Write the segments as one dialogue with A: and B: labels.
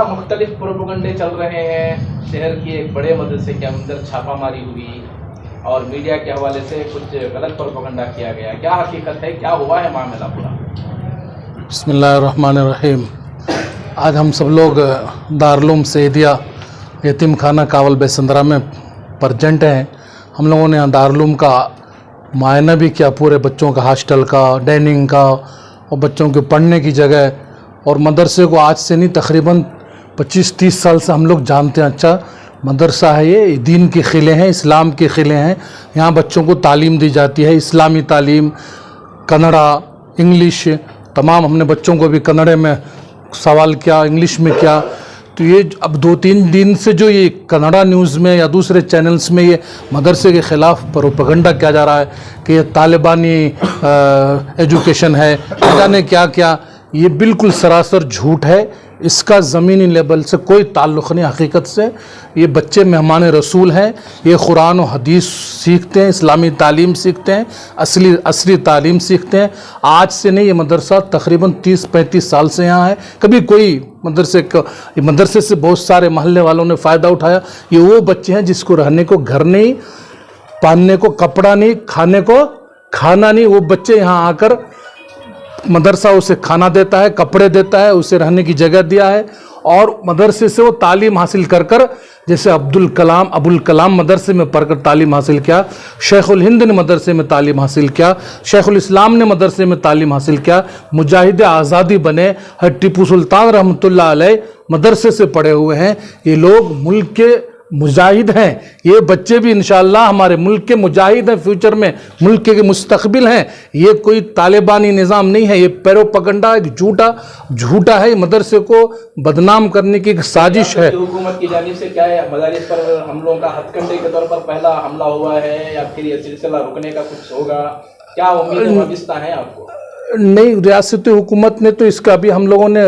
A: मुख्तलिफ प्रोपेगेंडे चल रहे हैं। शहर की एक बड़े मदरसे के अंदर छापामारी हुई और मीडिया के हवाले से कुछ गलत प्रोपेगेंडा किया गया। क्या हकीकत है, क्या हुआ है मामला पूरा?
B: बिस्मिल्लाहिर्रहमानिर्रहीम। आज हम सब लोग दारुल सईदिया यतीम खाना कावल बेसंदरा में प्रजेंट हैं। हम लोगों ने यहाँ दारुल का मुआयना भी किया, पूरे बच्चों का हॉस्टल का, डाइनिंग का और बच्चों के पढ़ने की जगह। और मदरसे को आज से नहीं तकरीबन 25-30 साल से हम लोग जानते हैं। अच्छा मदरसा है, ये दीन के खिले हैं, इस्लाम के खिले हैं। यहाँ बच्चों को तालीम दी जाती है, इस्लामी तालीम, कन्नड़ा, इंग्लिश तमाम। हमने बच्चों को भी कन्नड़े में सवाल किया, इंग्लिश में किया। तो ये अब 2-3 दिन से जो ये कन्नड़ा न्यूज़ में या दूसरे चैनल्स में ये मदरसे के ख़िलाफ़ प्रोपेगेंडा किया जा रहा है कि ये तालिबानी एजुकेशन है, न जाने क्या क्या, ये बिल्कुल सरासर झूठ है। इसका ज़मीनी लेवल से कोई ताल्लुक़ नहीं हकीकत से। ये बच्चे मेहमान रसूल हैं, ये कुरान और हदीस सीखते हैं, इस्लामी तालीम सीखते हैं, असली तालीम सीखते हैं। आज से नहीं, ये मदरसा तकरीबन 30-35 साल से यहाँ है। कभी कोई मदरसे से बहुत सारे महल्ले वालों ने फ़ायदा उठाया। ये वो बच्चे हैं जिसको रहने को घर नहीं, पहनने को कपड़ा नहीं, खाने को खाना नहीं। वो बच्चे यहाँ आकर मदरसा उसे खाना देता है, कपड़े देता है, उसे रहने की जगह दिया है। और मदरसे से वो तालीम हासिल कर कर, जैसे अब्दुल कलाम मदरसे में पढ़कर तालीम हासिल किया, शेखुल हिंद ने मदरसे में तालीम हासिल किया, शेखुल इस्लाम ने मदरसे में तालीम हासिल किया, मुजाहिद आज़ादी बने, टिप्पू सुल्तान रहमतुल्लाह अलैह मदरसे से पढ़े हुए हैं। ये लोग मुल्क के मुजाहिद हैं। ये बच्चे भी इंशाअल्लाह हमारे मुल्क के मुजाहिद हैं, फ्यूचर में मुल्क के मुस्तकबिल हैं। ये कोई तालिबानी निज़ाम नहीं है, ये प्रोपेगेंडा एक झूठा है। मदरसे को बदनाम करने की एक साजिश है।
A: हुकूमत की जानिब से क्या है, मदारिस पर हमलों का हथकंडे के तौर पर पहला हमला हुआ है या फिर ये सिलसिला रुकने का कुछ होगा? क्या उम्मीद है आपको?
B: नहीं, रियासती हुकूमत ने तो इसका अभी हम लोगों ने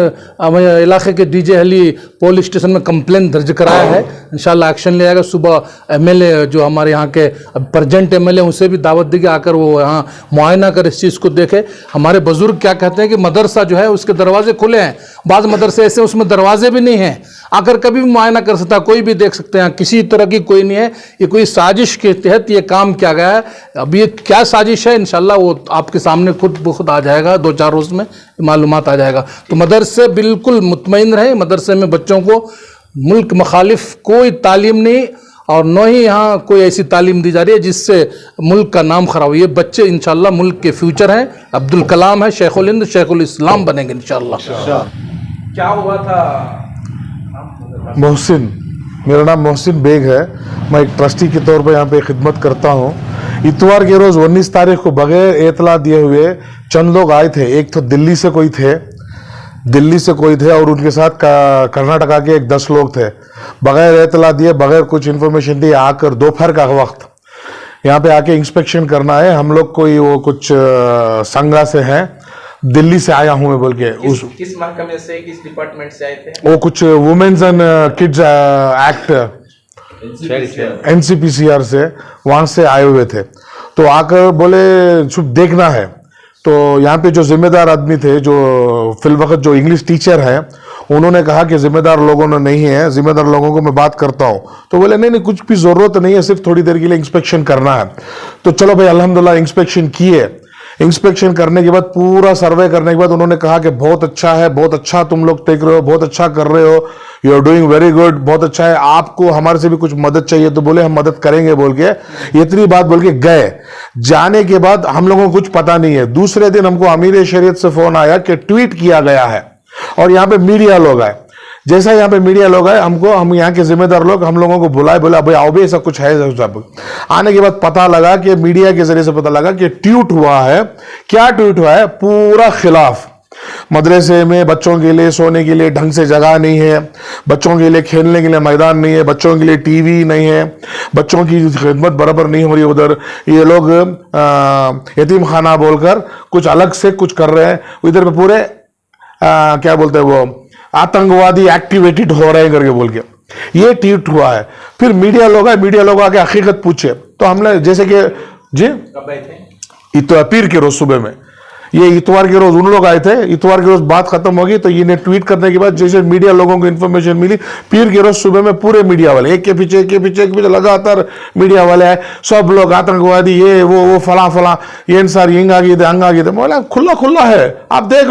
B: इलाके के डीजे हली पुलिस स्टेशन में कंप्लेंट दर्ज कराया है। इंशाल्लाह एक्शन लिया जाएगा। सुबह एमएलए जो हमारे यहाँ के प्रेजेंट एमएलए उसे भी दावत दी कि आकर वो यहाँ मुआयना कर इस चीज़ को देखे। हमारे बुजुर्ग क्या कहते हैं कि मदरसा जो है उसके दरवाजे खुले हैं, बाज़ मदरसे ऐसे उसमें दरवाजे भी नहीं हैं, आकर कभी भी मुआयना कर सकता है, कोई भी देख सकते हैं। किसी तरह की कोई नहीं है, ये कोई साजिश के तहत ये काम किया गया है। अब ये क्या साजिश है इंशाल्लाह वो आपके सामने खुद आ जाएगा, 2-4 रोज़ में मालूमात आ जाएगा। तो मदरसे बिल्कुल मुतमईन रहे। मदरसे में बच्चों को मुल्क मुखालिफ कोई तालीम नहीं और न ही यहाँ कोई ऐसी तालीम दी जा रही है जिससे मुल्क का नाम खराब हो। ये बच्चे इंशाल्लाह मुल्क के फ्यूचर हैं। अब्दुल कलाम है, शेखुल हिंद, शेखुल इस्लाम बनेंगे इंशाल्लाह।
A: क्या हुआ था?
C: मोहसिन, मेरा नाम मोहसिन बेग है। मैं एक ट्रस्टी के तौर पर यहाँ पे खिदमत करता हूँ। इतवार के रोज़ 19 तारीख को बगैर एतला दिए हुए चंद लोग आए थे। एक तो दिल्ली से कोई थे और उनके साथ कर्नाटका के 10 लोग थे। बगैर एतला दिए, बगैर कुछ इन्फॉर्मेशन दिए आकर दोपहर का वक्त यहाँ पे आके इंस्पेक्शन करना है। हम लोग कोई वो कुछ संघा से हैं, दिल्ली से आया हूँ मैं बोल के।
A: किस महकमे से, किस डिपार्टमेंट से आए थे? वो
C: कुछ women's and kids act NCPCR से, वहां से आए हुए थे। तो आकर बोले सिर्फ देखना है। तो यहाँ पे जो जिम्मेदार आदमी थे, जो फिलवक्त जो इंग्लिश टीचर हैं, उन्होंने कहा कि जिम्मेदार लोगों ने नहीं है, जिम्मेदार लोगों को मैं बात करता हूँ। तो बोले नहीं कुछ भी जरूरत नहीं है, सिर्फ थोड़ी देर के लिए इंस्पेक्शन करना है। तो चलो भाई अल्हम्दुलिल्लाह इंस्पेक्शन किए। इंस्पेक्शन करने के बाद, पूरा सर्वे करने के बाद उन्होंने कहा कि बहुत अच्छा है, बहुत अच्छा तुम लोग देख रहे हो, बहुत अच्छा कर रहे हो, you are doing very good, बहुत अच्छा है। आपको हमारे से भी कुछ मदद चाहिए तो बोले हम मदद करेंगे बोल के इतनी बात बोल के गए। जाने के बाद हम लोगों को कुछ पता नहीं है। दूसरे दिन हमको अमीर शरीयत से फोन आया कि ट्वीट किया गया है और यहाँ पे मीडिया लोग आए। जैसा यहाँ पे मीडिया लोग आए, हम यहाँ के जिम्मेदार लोग हम लोगों को बुलाए, बोला भाई आओ भी, ऐसा कुछ है। आने के बाद पता लगा कि मीडिया के जरिए से पता लगा कि ट्वीट हुआ है। क्या ट्वीट हुआ है? पूरा खिलाफ। मदरसे में बच्चों के लिए सोने के लिए ढंग से जगह नहीं है, बच्चों के लिए खेलने के लिए मैदान नहीं है, बच्चों के लिए टीवी नहीं है, बच्चों की खिदमत बराबर नहीं हो रही। उधर ये लोग यतीम खाना बोलकर कुछ अलग से कुछ कर रहे हैं। इधर पे पूरे क्या बोलते हैं वो आतंकवादी एक्टिवेटेड हो रहे हैं करके बोल के ये ट्वीट हुआ है। फिर मीडिया लोग आके हकीकत पूछे तो हमने जैसे कि जी तो पीर के रोज सुबह में ये इतवार के रोज उन लोग आए थे, इतवार के रोज बात खत्म होगी तो इन्हें ट्वीट करने के बाद जैसे मीडिया लोगों को इन्फॉर्मेशन मिली, पीर के रोज सुबह में पूरे मीडिया वाले एक के पीछे लगातार मीडिया वाले आए, सब लोग आतंकवादी ये वो फला ये सार यंग आ गए थे अंग आ गए थे। बोला खुला है, आप देख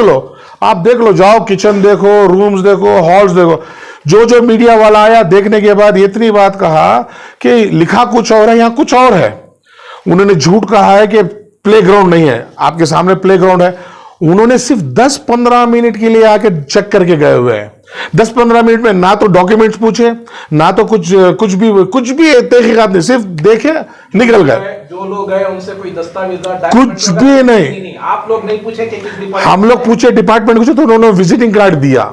C: लो, जाओ किचन देखो, रूम्स देखो, हॉल्स देखो। जो मीडिया वाला आया देखने के बाद इतनी बात कहा कि लिखा कुछ और है, यहां कुछ और है। उन्होंने झूठ कहा है कि प्लेग्राउंड नहीं है, आपके सामने प्लेग्राउंड है। उन्होंने सिर्फ 10-15 मिनट के लिए आके चेक करके गए हुए हैं। 10-15 मिनट में ना तो डॉक्यूमेंट्स पूछे, ना तो कुछ भी तहकीकात नहीं, सिर्फ देखे निकल गए।
A: जो लोग गए उनसे कोई दस्तावेज
C: कुछ भी नहीं।
A: आप लोग नहीं पूछे कि
C: हम लोग पूछे, डिपार्टमेंट पूछे तो उन्होंने विजिटिंग कार्ड दिया।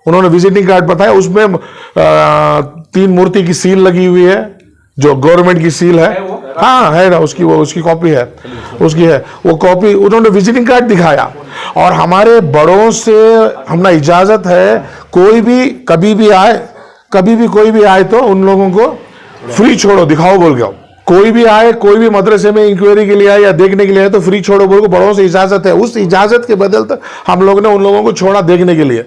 C: उन्होंने विजिटिंग कार्ड बताया, उसमें 3 मूर्ति की सील लगी हुई है, जो गवर्नमेंट की सील है। हाँ है ना, उसकी कॉपी है, उसकी है वो कॉपी। उन्होंने विजिटिंग कार्ड दिखाया। और हमारे बड़ों से हमने इजाजत है, कोई भी कभी भी कोई भी आए तो उन लोगों को फ्री छोड़ो, दिखाओ बोल गया। कोई भी आए, कोई भी मदरसे में इंक्वायरी के लिए आए या देखने के लिए आए तो फ्री छोड़ो बोल के बड़ों से इजाजत है। उस इजाजत के बदल तक हम लोग ने उन लोगों को छोड़ा देखने के लिए।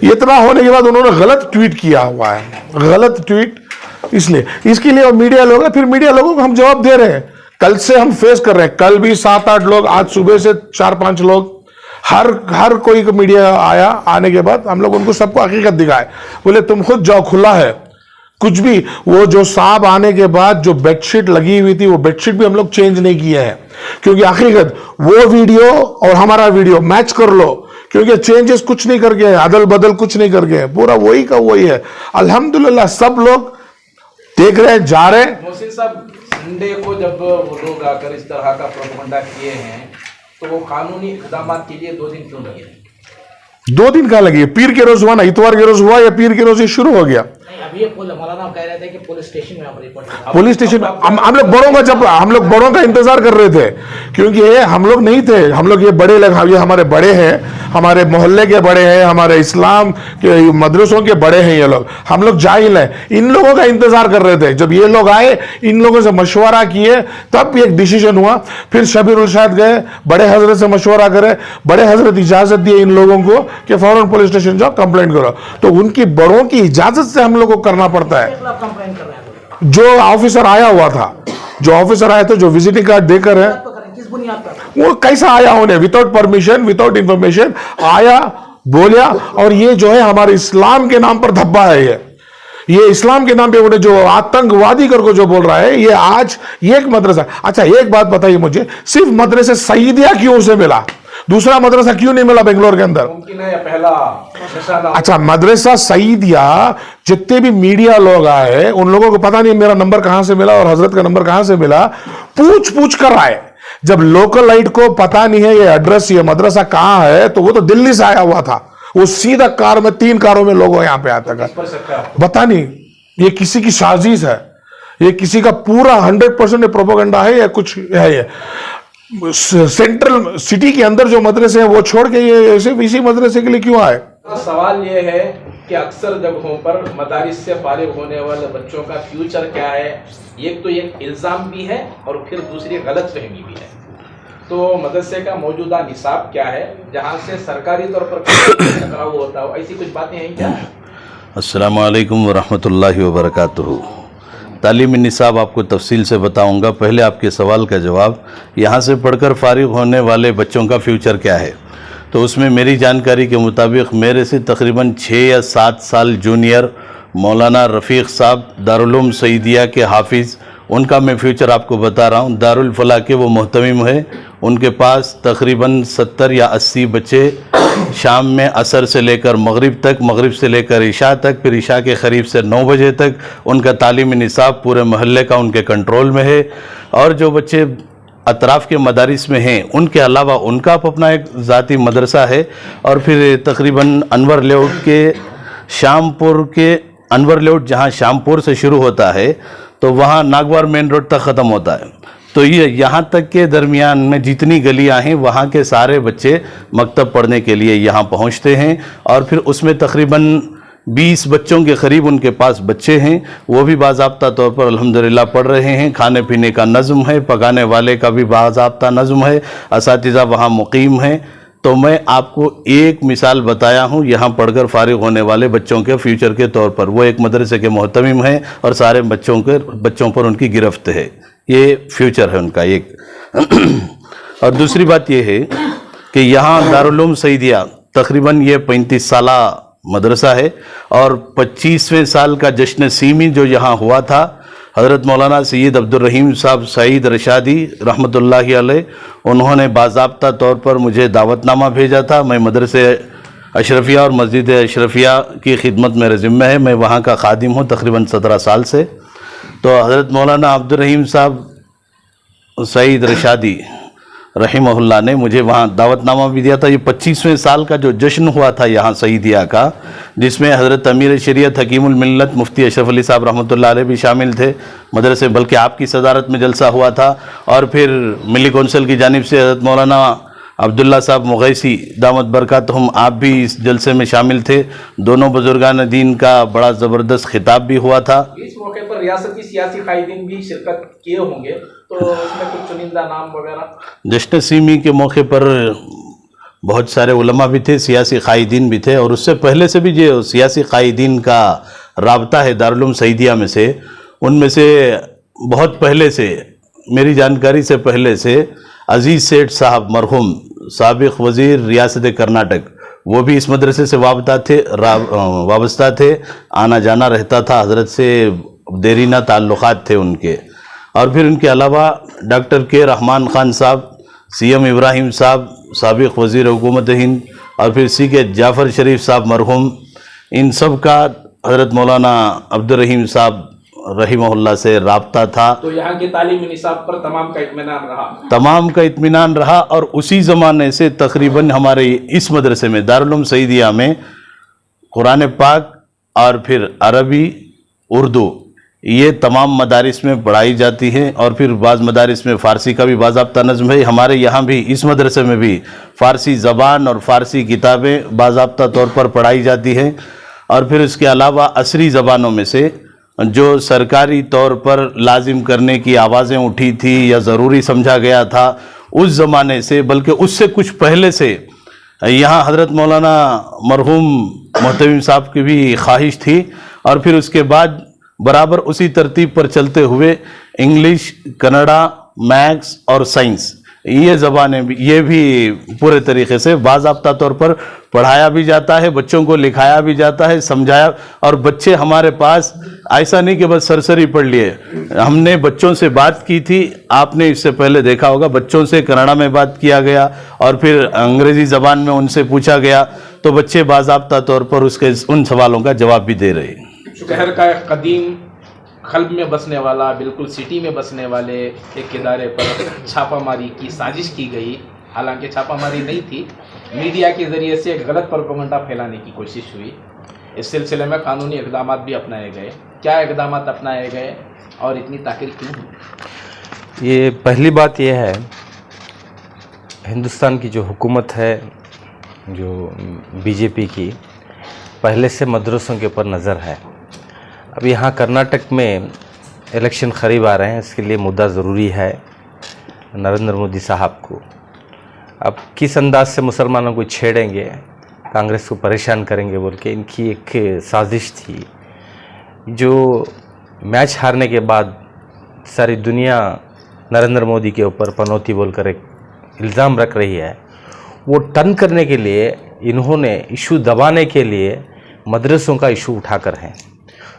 C: इतना होने के बाद उन्होंने गलत ट्वीट किया हुआ है, गलत ट्वीट। इसलिए इसके लिए मीडिया लोग, फिर मीडिया लोगों को हम जवाब दे रहे हैं। कल से हम फेस कर रहे हैं, कल भी 7-8 लोग, आज सुबह से 4-5 लोग, हर कोई को मीडिया आया। आने के बाद हम लोग उनको सबको हकीकत दिखाए, बोले तुम खुद जाओ, खुला है कुछ भी। वो जो सांप आने के बाद जो बेडशीट लगी हुई थी, वो बेडशीट भी हम लोग चेंज नहीं किए हैं, क्योंकि हकीकत वो वीडियो और हमारा वीडियो मैच कर लो, क्योंकि चेंजेस कुछ नहीं करके, अदल बदल कुछ नहीं करके, पूरा वही का वही है। अल्हम्दुलिल्लाह सब लोग देख रहे हैं, जा रहे हैं।
A: मोहसिन साहब, संडे को जब वो लोग आकर इस तरह का प्रोपेगेंडा किए हैं तो वो कानूनी इक़दाम के लिए 2 दिन क्यों लगे?
C: 2 दिन का लगी? पीर के रोज हुआ ना, इतवार के रोज हुआ या पीर के रोज ये शुरू हो गया?
D: अभी मौलाना कह रहे थे कि पुलिस स्टेशन में आप रिपोर्ट,
C: पुलिस स्टेशन हम लोग बड़ों का, जब हम लोग बड़ों का इंतजार कर रहे थे, क्योंकि ये हम लोग नहीं थे, हम लोग ये बड़े लगा, ये हमारे बड़े हैं, हमारे मोहल्ले के बड़े हैं, हमारे इस्लाम के मदरसों के बड़े हैं ये लोग, हम लोग जाहिल हैं। इन लोगों का इंतजार कर रहे थे। जब ये लोग आए, इन लोगों से मशवरा किए, तब एक डिसीजन हुआ। फिर शबीर उलशाद गए, बड़े हजरत से मशवरा करे, बड़े हजरत इजाजत दिए इन लोगों को कि फौरन पुलिस स्टेशन जाओ, कंप्लेंट करो। तो उनकी बड़ों की इजाजत से हम लोग को करना पड़ता है।
D: कंप्लेंट कर रहे हैं
C: जो ऑफिसर आया हुआ था, जो ऑफिसर आए थे, जो विजिटिंग कार्ड देकर है,
D: किस बुनियाद पर?
C: वो कैसा आया उन्हें, विदाउट परमिशन, विदाउट इंफॉर्मेशन आया, बोलिया। और ये जो है हमारे इस्लाम के नाम पर धब्बा है। ये इस्लाम के नाम पे उन्हें जो आतंकवादी करके जो बोल रहा है, ये आज ये एक मदरसा। अच्छा एक बात बताइए मुझे, सिर्फ मदरसे सईदिया क्यों उसे मिला, दूसरा मदरसा क्यों नहीं मिला बेंगलोर के अंदर?
A: मुमकिन है पहला निशाना।
C: अच्छा, मदरसा सईदिया, जितने भी मीडिया लोग आए उन लोगों को पता नहीं मेरा नंबर कहां से मिला और हजरत का नंबर कहां से मिला, पूछ कर आए। जब लोकल लाइट को पता नहीं है ये एड्रेस, ये मदरसा कहां है, तो वो तो दिल्ली से आया हुआ था, वो सीधा कार में 3 कारों में लोग यहाँ पे आता था। बता नहीं ये किसी की साजिश है, ये किसी का पूरा 100% प्रोपेगेंडा है या कुछ है। ये सेंट्रल सिटी के अंदर जो मदरसे हैं वो छोड़ के ये सिर्फ इसी मदरसे के लिए क्यों आए?
A: सवाल ये है कि अक्सर जगहों पर मदारिस से फारिग होने वाले बच्चों का फ्यूचर क्या है, एक तो एक इल्ज़ाम भी है और फिर दूसरी गलतफहमी भी है। तो मदरसे का मौजूदा निसाब क्या है, जहाँ से सरकारी तौर पर टकराव होता हो, ऐसी कुछ बातें हैं क्या?
E: अस्सलामु अलैकुम वरहमतुल्लाहि वबरकातुहू। तालीमी निसाब आपको तफसील से बताऊंगा। पहले आपके सवाल का जवाब, यहाँ से पढ़कर फारिग होने वाले बच्चों का फ्यूचर क्या है, तो उसमें मेरी जानकारी के मुताबिक मेरे से तकरीबन 6 या 7 साल जूनियर मौलाना रफ़ीक साहब दारुल सईदिया के हाफिज़, उनका मैं फ्यूचर आपको बता रहा हूँ। दारुल फलाह के वो मोहतमिम है, उनके पास तकरीबन 70 या 80 बच्चे शाम में असर से लेकर मगरिब तक, मगरिब से लेकर इशा तक, फिर इशा के करीब से 9 बजे तक उनका तालीमी निसाब पूरे मोहल्ले का उनके कंट्रोल में है। और जो बच्चे अतराफ़ के मदारिस में हैं, उनके अलावा उनका अपना एक ज़ाती मदरसा है। और फिर तकरीबन अनवर लेआउट के शामपुर के अनवर लेआउट जहाँ शामपुर से शुरू होता है तो वहाँ नागवार मेन रोड तक ख़त्म होता है। तो ये यहाँ तक के दरमियान में जितनी गलियाँ हैं वहाँ के सारे बच्चे मकतब पढ़ने के लिए यहाँ पहुँचते हैं। और फिर उसमें तकरीबन 20 बच्चों के करीब उनके पास बच्चे हैं, वो भी बाज़ाब्ता तौर पर अल्हम्दुलिल्लाह पढ़ रहे हैं। खाने पीने का नज़्म है, पकाने वाले का भी बाज़ाब्ता नज़्म है, असातिज़ा वहाँ मुकीम हैं। तो मैं आपको एक मिसाल बताया हूँ यहाँ पढ़कर फारिग होने वाले बच्चों के फ्यूचर के तौर पर। वो एक मदरसे के मोहतमिम हैं और सारे बच्चों पर उनकी गिरफ्त है। ये फ्यूचर है उनका एक। और दूसरी बात ये है कि यहाँ दारुल उलूम सईदिया तकरीबन ये 35 साला मदरसा है और 25वें साल का जश्न सीमी जो यहाँ हुआ था, हज़रत मौलाना सैयद अब्दुल रहीम साहब सईद रशादी रहमतुल्लाहि अलैह उन्होंने बाज़ाब्ता तौर पर मुझे दावतनामा भेजा था। मैं मदरसे अशरफिया और मस्जिद अशरफिया की खिदमत मेरे ज़िम्मे है। मैं वहाँ का खादिम हूँ तकरीबन 17 साल से। तो हज़रत मौलाना अब्दुल रहीम साहब सईद रशादी रहीमहुल्लाह ने मुझे वहाँ दावतनामा भी दिया था। ये 25वें साल का जो जश्न हुआ था यहाँ सईदिया का, जिसमें हज़रत अमीर शरीयत हकीमुल मिल्लत मुफ्ती अशरफ अली साहब रहमतुल्लाह अलैह भी शामिल थे मदरसे, बल्कि आपकी सदारत में जलसा हुआ था। और फिर मिली कौंसिल की जानिब से हज़रत मौलाना अब्दुल्ला साहब मुगैसी दामत बरकातहुम आप भी इस जलसे में शामिल थे। दोनों बुजुर्गान दीन का बड़ा ज़बरदस्त खिताब भी हुआ था।
A: इस मौके पर रियासती सियासी कायदीन भी शिरकत किए होंगे, तो उसमें कुछ चुनिंदा नाम वगैरह?
E: जश्न सीमी के मौके पर बहुत सारे उलमा भी थे, सियासी कायदीन भी थे। और उससे पहले से भी जो सियासी कायदीन का राबता है दारुल उलूम सईदिया में से, उनमें से बहुत पहले से, मेरी जानकारी से पहले से अजीज़ सेठ साहब मरहूम साबिक़ वज़ीर रियासत कर्नाटक, वो भी इस मदरसे से वाबस्ता थे, आना जाना रहता था, हज़रत से देरीना ताल्लुक़ात थे उनके। और फिर उनके अलावा डॉक्टर के रहमान ख़ान साहब, CM इब्राहिम साहब साबिक़ वज़ीर हुकूमत हिंद, और फिर CK जाफ़र शरीफ साहब मरहूम, इन सब का हज़रत मौलाना अब्दुल रहीम साहब रहीमहुल्लाह से राब्ता था।
A: तो यहाँ के तालीमी निसाब पर तमाम का इत्मीनान रहा?
E: तमाम का इत्मीनान रहा। और उसी ज़माने से तकरीबन हमारे इस मदरसे में दारुल उलूम सईदिया में कुरान पाक और फिर अरबी, उर्दू, ये तमाम मदारिस में पढ़ाई जाती है। और फिर बाज़ मदारिस में फ़ारसी का भी बाज़ाब्ता नज़्म है। हमारे यहाँ भी इस मदरसे में भी फ़ारसी ज़बान और फ़ारसी किताबें बाज़ाब्ता तौर पर पढ़ाई जाती हैं। और फिर इसके अलावा असरी ज़बानों में से जो सरकारी तौर पर लाजिम करने की आवाज़ें उठी थी या ज़रूरी समझा गया था उस ज़माने से, बल्कि उससे कुछ पहले से यहाँ हज़रत मौलाना मरहूम मोहतमिम साहब की भी ख्वाहिश थी। और फिर उसके बाद बराबर उसी तरतीब पर चलते हुए इंग्लिश, कन्नड़ा, मैथ्स और साइंस, ये ज़बानें भी, ये भी पूरे तरीक़े से बाज़ाब्ता तौर पर पढ़ाया भी जाता है, बच्चों को लिखाया भी जाता है, समझाया। और बच्चे हमारे पास ऐसा नहीं कि बस सरसरी पढ़ लिए, हमने बच्चों से बात की थी, आपने इससे पहले देखा होगा, बच्चों से कन्नड़ा में बात किया गया और फिर अंग्रेज़ी ज़बान में उनसे पूछा गया, तो बच्चे बाज़ाब्ता तौर पर उसके उन सवालों का जवाब भी दे रहे हैं।
A: शहर का एक कदीम कल्ब में बसने वाला, बिल्कुल सिटी में बसने वाले एक इदारे पर छापामारी की साजिश की गई। हालांकि छापामारी नहीं थी, मीडिया के ज़रिए से एक गलत प्रोपेगेंडा फैलाने की कोशिश हुई। इस सिलसिले में कानूनी इक़दामात भी अपनाए गए। क्या इक़दामात अपनाए गए और इतनी ताक़ीद क्यों हुई?
F: ये पहली बात यह है, हिंदुस्तान की जो हुकूमत है, जो बीजेपी की, पहले से मदरसों के ऊपर नज़र है। अब यहाँ कर्नाटक में इलेक्शन करीब आ रहे हैं, इसके लिए मुद्दा ज़रूरी है नरेंद्र मोदी साहब को। अब किस अंदाज से मुसलमानों को छेड़ेंगे, कांग्रेस को परेशान करेंगे बोल के इनकी एक साजिश थी। जो मैच हारने के बाद सारी दुनिया नरेंद्र मोदी के ऊपर पनौती बोलकर एक इल्ज़ाम रख रही है, वो टर्न करने के लिए इन्होंने इशू दबाने के लिए मदरसों का इशू उठाकर हैं।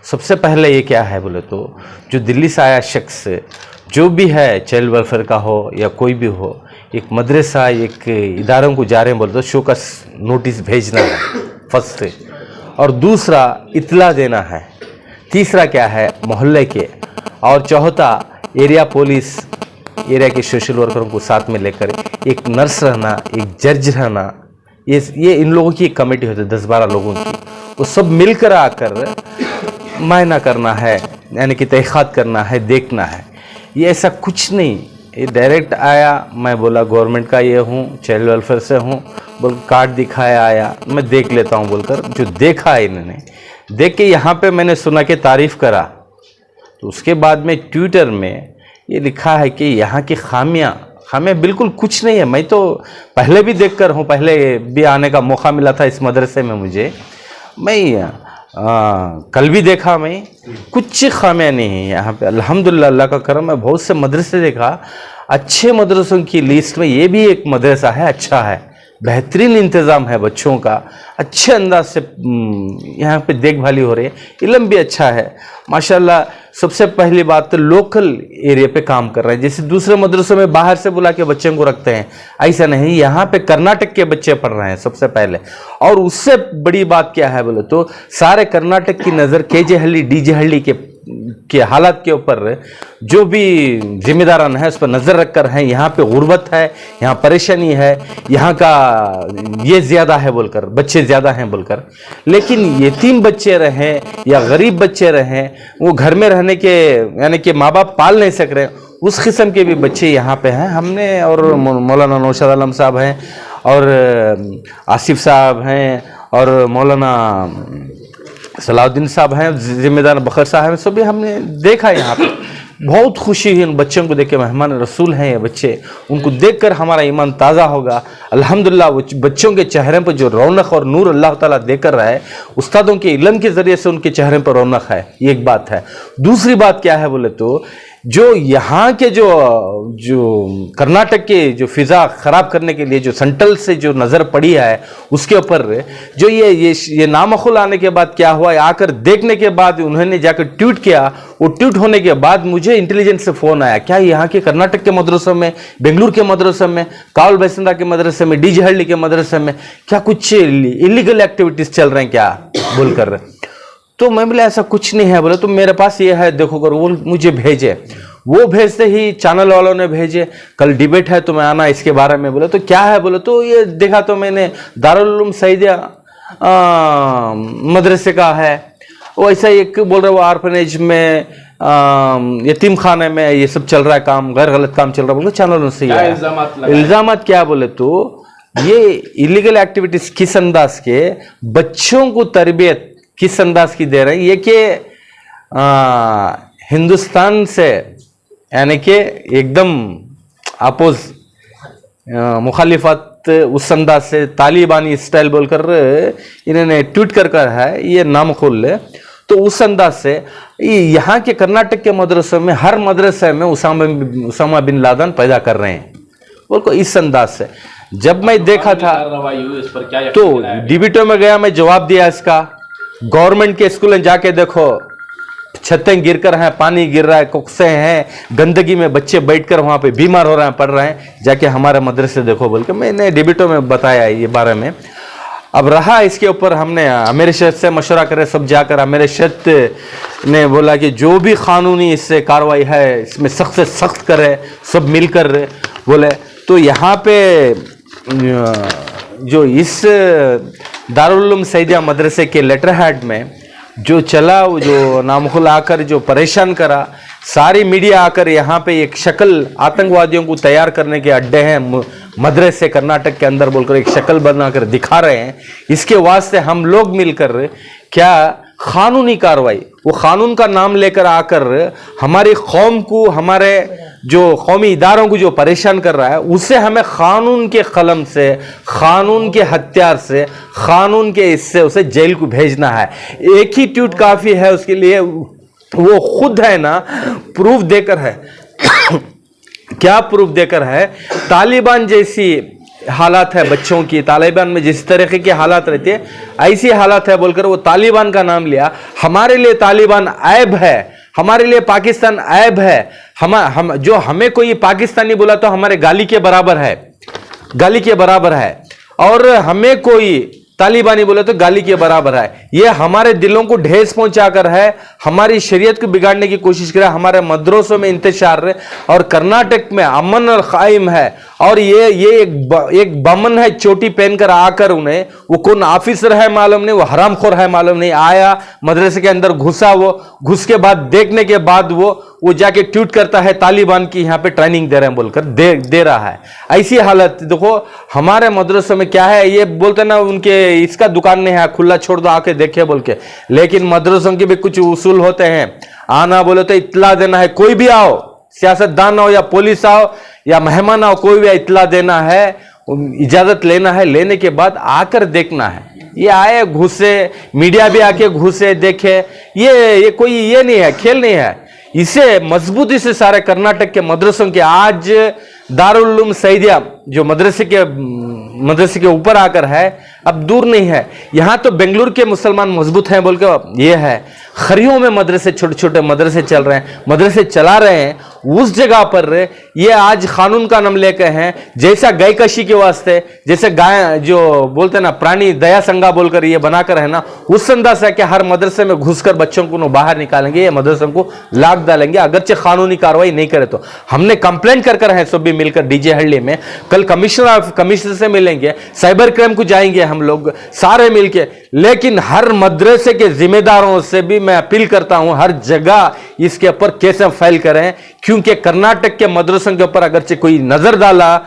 F: सबसे पहले ये क्या है बोले तो, जो दिल्ली से आया शख्स जो भी है, चाइल्ड वेलफेयर का हो या कोई भी हो, एक मदरसा, एक इदारों को जा रहे हैं बोले तो शोकस नोटिस भेजना है फर्स्ट, और दूसरा इत्तला देना है, तीसरा क्या है मोहल्ले के, और चौथा एरिया पुलिस, एरिया के सोशल वर्करों को साथ में लेकर एक नर्स रहना, एक जज रहना, ये इन लोगों की एक कमेटी होती है 10-12 लोगों की, वो सब मिलकर आकर मायना करना है, यानी कि तहक़ीक़ात करना है, देखना है। ये ऐसा कुछ नहीं, ये डायरेक्ट आया, मैं बोला गवर्नमेंट का ये हूँ, चाइल्ड वेलफेयर से हूँ, बोल कार्ड दिखाया, आया, मैं देख लेता हूँ बोलकर जो देखा है इन्होंने, देख के यहाँ पे मैंने सुना के तारीफ़ करा, तो उसके बाद में ट्विटर में ये लिखा है कि यहाँ की खामियाँ बिल्कुल कुछ नहीं है। मैं तो पहले भी देख कर हूँ, पहले भी आने का मौका मिला था इस मदरसे में मुझे, मैं कल भी देखा, मैं कुछ खामियाँ नहीं है यहाँ पे। अल्हम्दुलिल्लाह, अल्लाह का करम है। बहुत से मदरसे देखा, अच्छे मदरसों की लिस्ट में ये भी एक मदरसा है, अच्छा है, बेहतरीन इंतज़ाम है बच्चों का, अच्छे अंदाज से यहाँ पे देखभाली हो रही है, इल्म भी अच्छा है माशाल्लाह। सबसे पहली बात तो लोकल एरिया पे काम कर रहे हैं, जैसे दूसरे मदरसों में बाहर से बुला के बच्चों को रखते हैं, ऐसा नहीं, यहाँ पे कर्नाटक के बच्चे पढ़ रहे हैं सबसे पहले। और उससे बड़ी बात क्या है बोले तो सारे कर्नाटक की नज़र केजे हल्ली डीजे हल्ली के हालात के ऊपर जो भी जिम्मेदारान है उस पर नज़र रख कर हैं। यहाँ पे गुर्बत है, यहाँ परेशानी है, यहाँ का ये ज़्यादा है बोलकर, बच्चे ज़्यादा हैं बोलकर, लेकिन यतीम बच्चे रहें या गरीब बच्चे रहें, वो घर में रहने के यानी कि माँ बाप पाल नहीं सक रहे, उस किस्म के भी बच्चे यहाँ पे हैं। हमने और मौलाना नौशाद आलम साहब हैं और आसिफ साहब हैं और मौलाना सलाउद्दीन साहब हैं, जिम्मेदार बखर साहब हैं, सभी हमने देखा यहाँ पे। बहुत खुशी हुई इन बच्चों को देख के, मेहमान रसूल हैं ये बच्चे, उनको देखकर हमारा ईमान ताज़ा होगा। अल्हम्दुलिल्लाह वो बच्चों के चेहरे पर जो रौनक और नूर अल्लाह ताला देकर रहा है, उस्तादों के इल्म के ज़रिए से उनके चेहरे पर रौनक है, ये एक बात है। दूसरी बात क्या है बोले तो जो यहाँ के जो कर्नाटक के जो फिज़ा ख़राब करने के लिए जो सेंट्रल से जो नज़र पड़ी है उसके ऊपर जो ये नामखुल आने के बाद क्या हुआ, आकर देखने के बाद उन्होंने जाकर ट्वीट किया, वो ट्वीट होने के बाद मुझे इंटेलिजेंस से फ़ोन आया, क्या यहाँ के कर्नाटक के मदरसों में, बेंगलुरु के मदरसों में, कावल बैसंदा के मदरसे में, डीजे हल्ली के मदरसे में क्या कुछ इलीगल एक्टिविटीज़ चल रहे हैं क्या बोलकर। तो मैं बोला ऐसा कुछ नहीं है। बोले तो मेरे पास ये है देखो कर, वो मुझे भेजे, वो भेजते ही चैनल वालों ने भेजे, कल डिबेट है तुम्हें आना इसके बारे में। बोले तो क्या है, बोले तो ये देखा तो मैंने दारुल उलूम सईदिया मदरसे का है, वो ऐसा एक बोल रहे वो आर्फनेज में यतीम खाने में ये सब चल रहा है काम, गैर गलत काम चल रहा है। बोले चैनलों से इल्जाम क्या, बोले तो ये इलीगल एक्टिविटीज किस अंदाज के बच्चों को तरबियत किस अंदाज की दे रहे हैं, ये कि हिंदुस्तान से यानी कि एकदम अपोज मुखालिफत उस अंदाज से तालिबानी स्टाइल बोलकर इन्होंने ट्वीट कर है, ये नाम खोल ले। तो उस अंदाज से यहाँ के कर्नाटक के मदरसों में हर मदरसे में उसामा बिन लादेन पैदा कर रहे हैं बोल, इस अंदाज से। जब मैं देखा था तो डीबीटी में गया, मैं जवाब दिया इसका। गवर्नमेंट के स्कूल में जाके देखो, छतें गिरकर हैं, पानी गिर रहा है, कुक्से हैं, गंदगी में बच्चे बैठकर वहां पे बीमार हो रहे हैं, पढ़ रहे हैं, जाके हमारे मदरसे देखो बोल के मैंने डीबीटी में बताया ये बारे में। अब रहा इसके ऊपर हमने आमिर शहद से मशवरा करे, सब जाकर आमिर शहद ने बोला कि जो भी कानूनी इससे कार्रवाई है इसमें सख्त से सख्त करे, सब मिलकर बोले। तो यहाँ पे जो इस दारुल उलूम सईदिया मदरसे के लेटर हेड में जो चला, वो जो नामखुल आकर जो परेशान करा, सारी मीडिया आकर यहाँ पे एक शक्ल आतंकवादियों को तैयार करने के अड्डे हैं मदरसे कर्नाटक के अंदर बोलकर एक शक्ल बनाकर दिखा रहे हैं। इसके वास्ते हम लोग मिलकर क्या कानूनी कार्रवाई, वो कानून का नाम लेकर आकर हमारी कौम को, हमारे जो कौमी इदारों को जो परेशान कर रहा है, उससे हमें कानून के कलम से, कानून के हथियार से, कानून के इससे उसे जेल को भेजना है। एक ही ट्वीट काफ़ी है उसके लिए, वो खुद है ना प्रूफ देकर है क्या प्रूफ देकर है, तालिबान जैसी हालात है बच्चों की, तालिबान में जिस तरीके की हालात रहती है ऐसी हालात है बोलकर वो तालिबान का नाम लिया। हमारे लिए तालिबान ऐब है, हमारे लिए पाकिस्तान ऐब है। हम जो हमें कोई पाकिस्तानी बोला तो हमारे गाली के बराबर है, गाली के बराबर है, और हमें कोई तालिबानी बोले तो गाली के बराबर है। ये हमारे दिलों को ठेस पहुंचाकर है, हमारी शरीयत को बिगाड़ने की कोशिश कर रहा है, हमारे मदरसों में इंतशार और कर्नाटक में अमन और कायम है और ये एक बमन है चोटी पहनकर आकर उन्हें, वो कौन ऑफिसर है मालूम नहीं, वो हरामखोर है मालूम नहीं, आया मदरसे के अंदर घुसा, वो घुस के बाद देखने के बाद वो जाके ट्वीट करता है तालिबान की यहाँ पे ट्रेनिंग दे रहे हैं बोलकर दे रहा है। ऐसी हालत देखो हमारे मदरसों में क्या है, ये बोलते ना उनके इसका दुकान नहीं है खुला छोड़ दो आके देखे बोल के, लेकिन मदरसों के भी कुछ उसूल होते हैं। आना बोले तो इत्तला देना है, कोई भी आओ, सियासतदान आओ या पुलिस आओ या मेहमान आओ, कोई भी इत्तला देना है, इजाजत लेना है, लेने के बाद आकर देखना है। ये आए घुसे, मीडिया भी आके घुसे देखे, ये कोई ये नहीं है, खेल नहीं है। इसे मजबूती से सारे कर्नाटक के मदरसों के, आज दारुल उलूम सईदिया जो मदरसे के ऊपर आकर है, अब दूर नहीं है। यहां तो बेंगलुरु के मुसलमान मजबूत हैं बोल के ये है, खरियों में मदरसे छोटे छोटे मदरसे चल रहे हैं, मदरसे चला रहे हैं। उस जगह पर ये आज कानून का नाम लेकर हैं, जैसा गाय कशी के वास्ते, जैसे गाय जो बोलते हैं ना प्राणी दया संगा बोलकर ये बनाकर है ना, उस अंदाज है कि हर मदरसे में घुसकर बच्चों को बाहर निकालेंगे, ये मदरसों को लाक डालेंगे अगरचे कानूनी कार्रवाई नहीं करे तो। हमने कंप्लेंट कर हैं सब भी मिलकर डीजे हल्ली में, कल कमिश्नर से मिलेंगे, साइबर क्राइम को जाएंगे हम लोग सारे मिलके, लेकिन हर मदरसे के जिम्मेदारों से भी मैं अपील करता हूं हर जगह इसके ऊपर केस फाइल करें, क्योंकि कर्नाटक के मदरसों के ऊपर अगरचे कोई नजर डाला,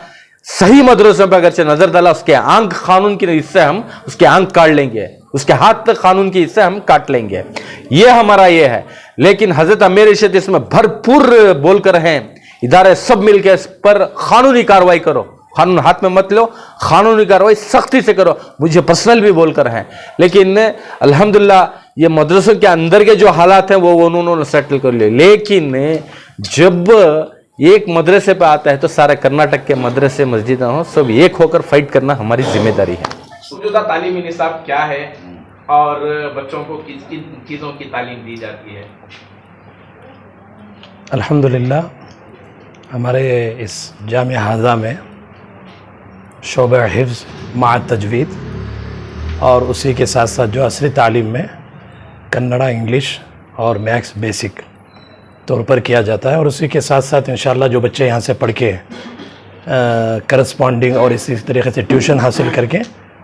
F: सही मदरसों पर अगरचे नजर डाला, उसके आंख कानून की हिस्से हम उसके आंख काट लेंगे, उसके हाथ तक कानून की हिस्से हम काट लेंगे। ये हमारा ये है। लेकिन हजरत अमीर इरशाद इसमें भरपूर बोलकर हैं, इदारे सब मिलकर इस पर कानूनी कार्रवाई करो, कानून हाथ में मत लो, कानूनी कार्रवाई सख्ती से करो। मुझे पर्सनल भी बोलकर हैं, लेकिन अल्हम्दुलिल्लाह ये मदरसों के अंदर के जो हालात हैं वो उन्होंने सेटल कर लिए। लेकिन जब एक मदरसे पे आता है तो सारे कर्नाटक के मदरसे मस्जिद हो सब एक होकर फाइट करना हमारी जिम्मेदारी है।
A: मौजूदा तालीमी निसाब क्या है और बच्चों को किन किन चीज़ों की तालीम दी जाती है?
G: अल्हम्दुलिल्लाह हमारे इस जामिया हाजा में शोबा हिफ्ज़ मा तजवीद और उसी के साथ साथ जो असली तालीम में कन्नड़ा, इंग्लिश और मैथ्स बेसिक तौर पर किया जाता है। और उसी के साथ साथ इंशाअल्लाह जो बच्चे यहाँ से पढ़ के करस्पॉन्डिंग और इसी तरीके से ट्यूशन हासिल करके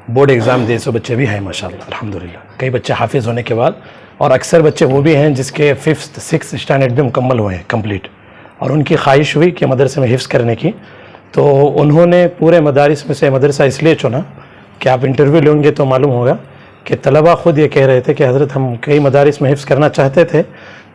G: बोर्ड एग्ज़ाम दे, सो बच्चे भी हैं माशाअल्लाह अल्हम्दुलिल्लाह। कई बच्चे हाफिज़ होने के बाद, और अक्सर बच्चे वो भी हैं जिसके 5th 6th स्टैंडर्ड भी मुकम्मल हुए हैं कंप्लीट, और उनकी ख्वाहिश हुई कि मदरसे में हिफ्ज़ करने की, तो उन्होंने पूरे मदारिस में से मदरसा इसलिए चुना कि आप इंटरव्यू लेंगे तो मालूम होगा कि तलबा ख़ुद ये कह रहे थे कि हज़रत हम कई मदारिस में हिफ्ज़ करना चाहते थे,